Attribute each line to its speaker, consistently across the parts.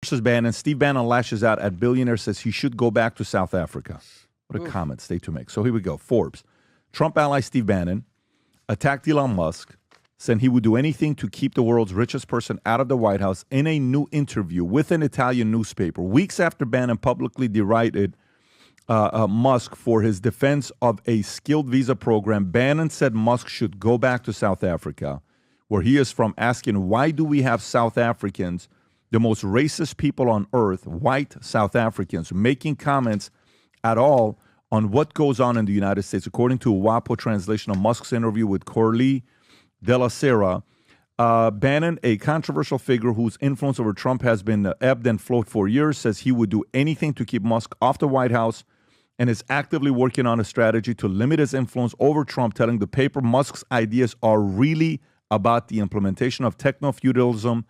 Speaker 1: versus Bannon. Steve Bannon lashes out at billionaire, says he should go back to South Africa. What a comment state to make. So here we go. Forbes. Trump ally Steve Bannon attacked Elon Musk, said he would do anything to keep the world's richest person out of the White House in a new interview with an Italian newspaper. Weeks after Bannon publicly derided Musk for his defense of a skilled visa program, Bannon said Musk should go back to South Africa, where he is from, asking, why do we have South Africans, the most racist people on earth, white South Africans, making comments at all on what goes on in the United States? According to a WAPO translation of Musk's interview with Corley de la Sera, Bannon, a controversial figure whose influence over Trump has been ebbed and flowed for years, says he would do anything to keep Musk off the White House and is actively working on a strategy to limit his influence over Trump, telling the paper Musk's ideas are really about the implementation of techno-feudalism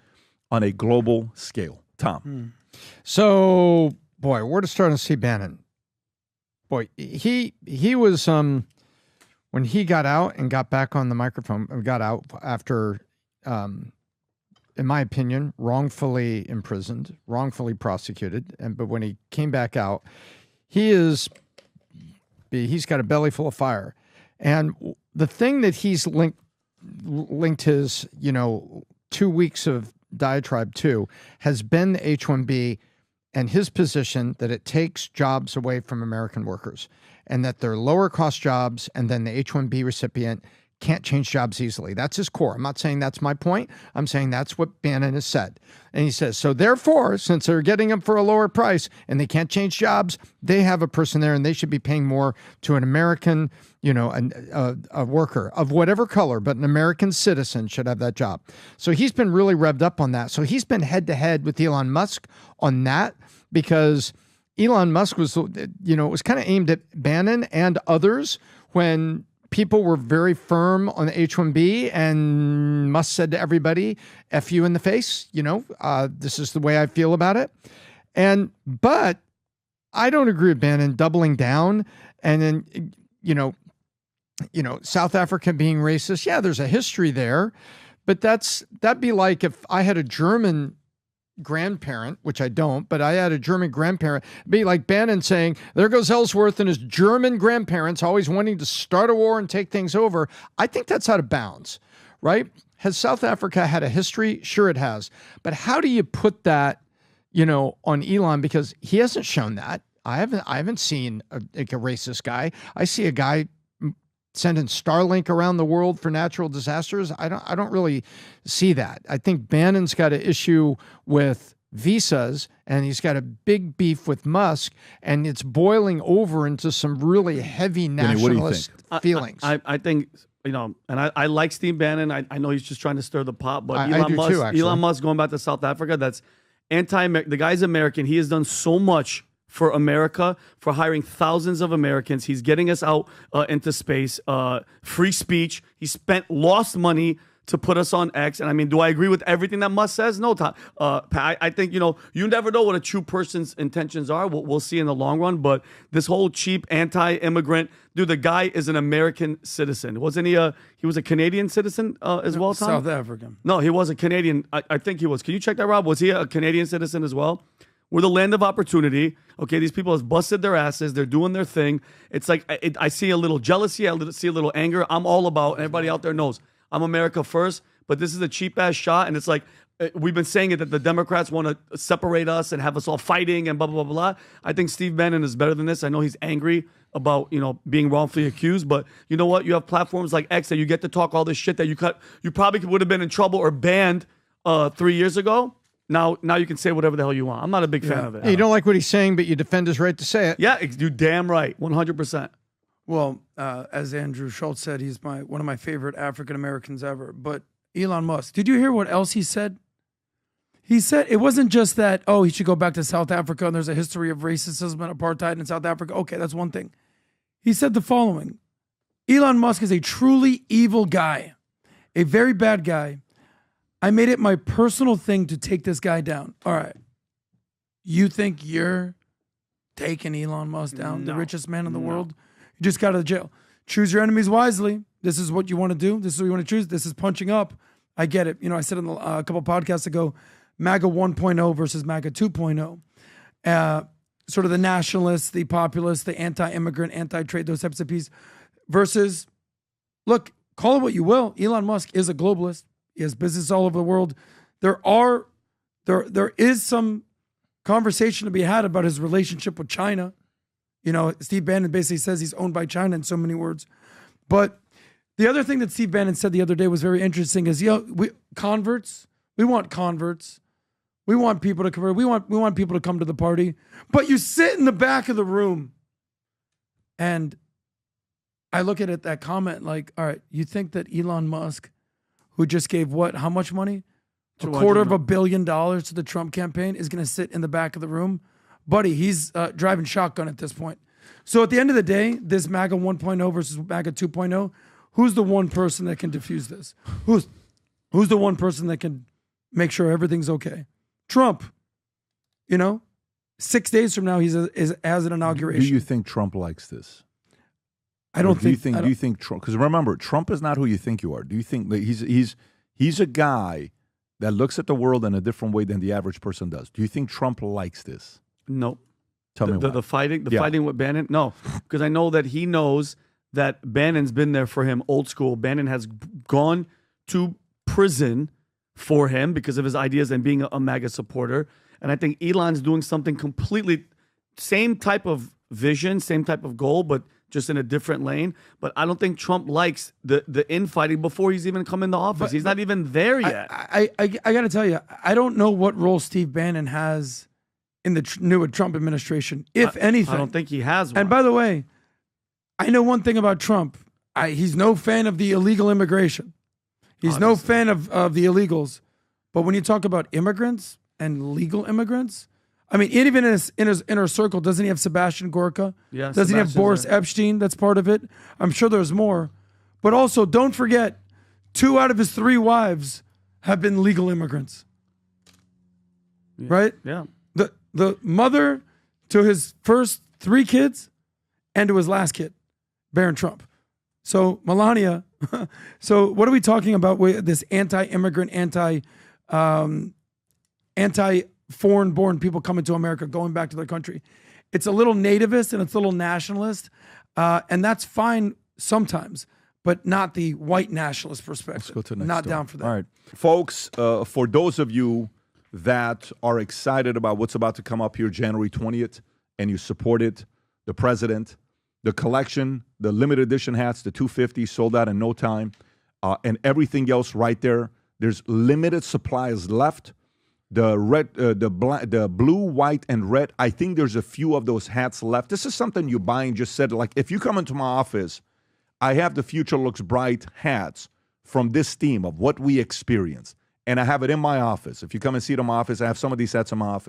Speaker 1: on a global scale. Tom.
Speaker 2: So, boy, where to start on Steve Bannon? Boy, he was, when he got out and got back on the microphone, got out after, in my opinion, wrongfully imprisoned, wrongfully prosecuted. But when he came back out, he's got a belly full of fire. And the thing that he's linked his, 2 weeks of diatribe to has been the H-1B and his position that it takes jobs away from American workers and that they're lower cost jobs, and then the H-1B recipient can't change jobs easily. That's his core. I'm not saying that's my point. I'm saying that's what Bannon has said. And he says, so therefore, since they're getting them for a lower price and they can't change jobs, they have a person there and they should be paying more to an American, a worker of whatever color, but an American citizen should have that job. So he's been really revved up on that. So he's been head to head with Elon Musk on that, because Elon Musk was, it was kind of aimed at Bannon and others when people were very firm on the H-1B, and Musk said to everybody, F you in the face, this is the way I feel about it. But I don't agree with Bannon doubling down and then, South Africa being racist. Yeah, there's a history there, but that'd be like if I had a German grandparent, which I don't, but I had a German grandparent, be like Bannon saying, there goes Ellsworth and his German grandparents always wanting to start a war and take things over. I think that's out of bounds, right? Has South Africa had a history? Sure it has. But how do you put that, on Elon? Because he hasn't shown that. I haven't seen a racist guy. I see a guy sending Starlink around the world for natural disasters. I don't really see that. I think Bannon's got an issue with visas, and he's got a big beef with Musk, and it's boiling over into some really heavy nationalist feelings.
Speaker 3: I think, and I like Steve Bannon. I know he's just trying to stir the pot, but Elon Musk going back to South Africa, that's anti-American. The guy's American. He has done so much for America, for hiring thousands of Americans. He's getting us out into space, free speech. He lost money to put us on X. And I mean, do I agree with everything that Musk says? No, Tom. I think, you never know what a true person's intentions are. We'll see in the long run. But this whole cheap anti-immigrant, dude, the guy is an American citizen. Wasn't he he was a Canadian citizen as well, Tom?
Speaker 4: South African.
Speaker 3: No, he was a Canadian. I think he was. Can you check that, Rob? Was he a Canadian citizen as well? We're the land of opportunity. Okay, these people have busted their asses. They're doing their thing. It's like I see a little jealousy. I see a little anger. I'm all about, and everybody out there knows, I'm America first. But this is a cheap-ass shot, and it's like we've been saying it that the Democrats want to separate us and have us all fighting and blah, blah, blah, blah. I think Steve Bannon is better than this. I know he's angry about, being wrongfully accused, but you know what? You have platforms like X that you get to talk all this shit that you probably would have been in trouble or banned 3 years ago. Now you can say whatever the hell you want. I'm not a big fan of it.
Speaker 2: You don't like what he's saying, but you defend his right to say it.
Speaker 3: Yeah, you're damn right. 100%.
Speaker 4: Well, as Andrew Schultz said, he's one of my favorite African Americans ever. But Elon Musk, did you hear what else he said? He said it wasn't just that, he should go back to South Africa and there's a history of racism and apartheid in South Africa. Okay, that's one thing. He said the following: Elon Musk is a truly evil guy, a very bad guy. I made it my personal thing to take this guy down. All right. You think you're taking Elon Musk down, the richest man in the world? You just got out of jail. Choose your enemies wisely. This is what you want to do. This is what you want to choose. This is punching up. I get it. I said a couple podcasts ago, MAGA 1.0 versus MAGA 2.0. Sort of the nationalists, the populists, the anti-immigrant, anti-trade, those types of pieces versus, look, call it what you will. Elon Musk is a globalist. He has business all over the world. There is some conversation to be had about his relationship with China. You know, Steve Bannon basically says he's owned by China in so many words. But the other thing that Steve Bannon said the other day was very interesting is, we want converts. We want people to convert. We want people to come to the party. But you sit in the back of the room. And I look at that comment like, all right, you think that Elon Musk, who just gave how much money? $250 million to the Trump campaign, is going to sit in the back of the room? Buddy, he's driving shotgun at this point. So at the end of the day, this MAGA 1.0 versus MAGA 2.0, who's the one person that can diffuse this? Who's the one person that can make sure everything's okay? Trump. 6 days from now, he has an inauguration.
Speaker 1: Do you think Trump likes this?
Speaker 4: I don't think.
Speaker 1: Do you think Trump? Because remember, Trump is not who you think you are. Do you think that he's a guy that looks at the world in a different way than the average person does? Do you think Trump likes this?
Speaker 3: No.
Speaker 1: Tell me why.
Speaker 3: The fighting with Bannon? No, because I know that he knows that Bannon's been there for him, old school. Bannon has gone to prison for him because of his ideas and being a MAGA supporter. And I think Elon's doing something completely, same type of vision, same type of goal, but just in a different lane. But I don't think Trump likes the infighting before he's even come into office. He's not even there yet.
Speaker 4: I got to tell you, I don't know what role Steve Bannon has in the new Trump administration, if anything.
Speaker 3: I don't think he has one.
Speaker 4: And by the way, I know one thing about Trump. He's no fan of the illegal immigration. He's no fan of the illegals. But when you talk about immigrants and legal immigrants, I mean, even in his inner circle, doesn't he have Sebastian Gorka?
Speaker 3: Yeah,
Speaker 4: doesn't he have Boris Epstein? That's part of it. I'm sure there's more. But also, don't forget, 2 out of his 3 wives have been legal immigrants.
Speaker 3: Yeah.
Speaker 4: Right?
Speaker 3: Yeah.
Speaker 4: The mother to his first 3 kids and to his last kid, Barron Trump. So Melania, so what are we talking about with this anti-immigrant, anti-foreign-born people coming to America, going back to their country? It's a little nativist and it's a little nationalist, and that's fine sometimes, but not the white nationalist perspective.
Speaker 1: Let's go to the next
Speaker 4: Not
Speaker 1: story.
Speaker 4: down for that.
Speaker 1: All right. Folks, for those of you that are excited about what's about to come up here January 20th, and you supported the president, the collection, the limited edition hats, the 250 sold out in no time, and everything else right there. There's limited supplies left. The red, the blue, white, and red. I think there's a few of those hats left. This is something you buy and just said, like, if you come into my office, I have the Future Looks Bright hats from this theme of what we experienced. And I have it in my office. If you come and see it in my office, I have some of these hats in my office.